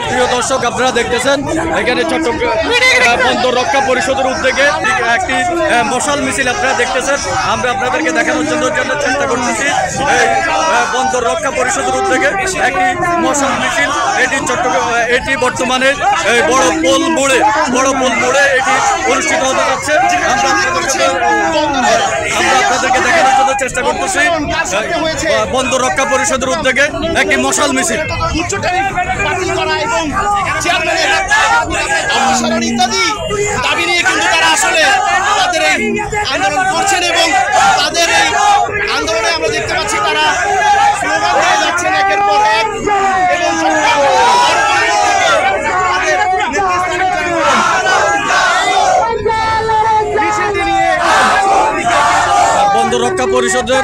প্রিয় দর্শক, আপনারা দেখতেছেন এখানে চট্টগ্রাম বন্দর রক্ষা পরিষদের উদ্যোগে একটি মশাল মিছিল আপনারা দেখতেছেন। আমরা আপনাদেরকে দেখানোর জন্য চেষ্টা করতেছি বন্দর রক্ষা পরিষদের উদ্যোগে একটি মশাল মিছিল। এটি বর্তমানে বড় পোল মোড়ে এটি অনুষ্ঠিত হতে যাচ্ছে। আমরা আপনাদেরকে দেখানোর জন্য চেষ্টা করতেছি বন্দর রক্ষা পরিষদের উদ্যোগে একটি মশাল মিছিল। ইত্যাদি দাবি নিয়ে কিন্তু তারা আসলে তাদের এই আন্দোলন করছেন এবং তাদের এই আন্দোলনে আমরা দেখতে পাচ্ছি তারা স্লোগান দিয়ে যাচ্ছেন একের পর এক এবং বন্দর রক্ষা পরিষদের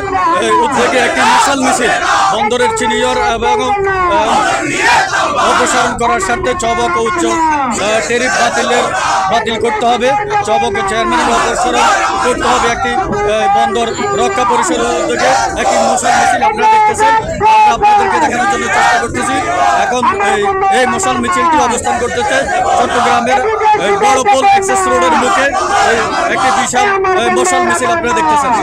উদ্যোগে একটি মশাল মিছিল বন্দরের সিনিয়র এবং অপসারণ করার স্বার্থে চবক ও উচ্চ ট্যারিফ বাতিল করতে হবে। চবক চেয়ারম্যানের অপসারণ করতে হবে। একটি বন্দর রক্ষা পরিষদের উদ্যোগে একটি মশাল মিছিল আপনারা দেখতেছেন। আপনাদেরকে দেখানোর জন্য চেষ্টা করতেছি। এখন এই মশাল মিছিলটি অবস্থান করতেছে চট্টগ্রামের বড়পোল এক্সেস রোডের মুখে। একটি বিশাল মশাল মিছিল আপনারা দেখতেছেন।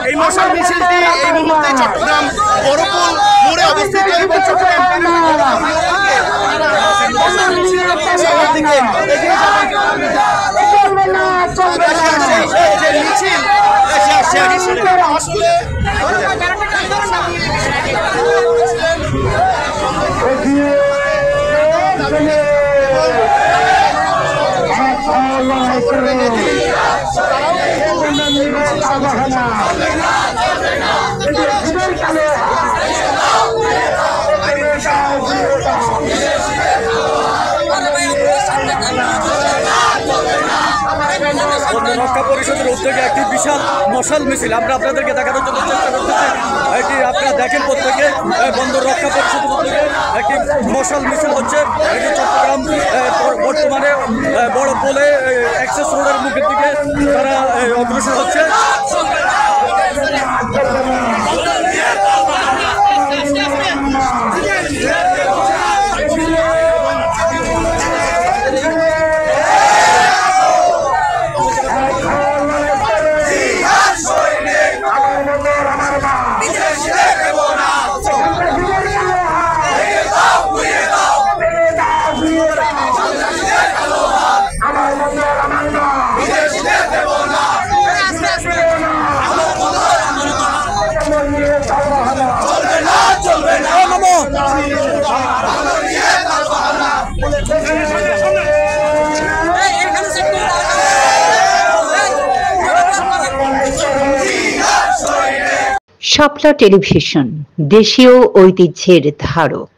এই মশাল মিছিলটি এই মুহূর্তে চট্টগ্রাম বড়পোল মোড়ে অবস্থিত এবং রক্ষা পরিষদের উদ্যোগে একটি বিশাল মশাল মিছিল আমরা আপনাদেরকে দেখানোর জন্য চেষ্টা করতেছি। এটি আপনারা দেখেন প্রত্যেকে বন্দর রক্ষা পরিষদের উদ্যোগে একটি মশাল মিছিল হচ্ছে। এটি চট্টগ্রাম বর্তমানে বড় পোলে এক্সেস রোডের মুখের দিকে তারা অগ্রসর হচ্ছে। শাপলা টেলিভিশন, দেশীয় ঐতিহ্যের ধারক।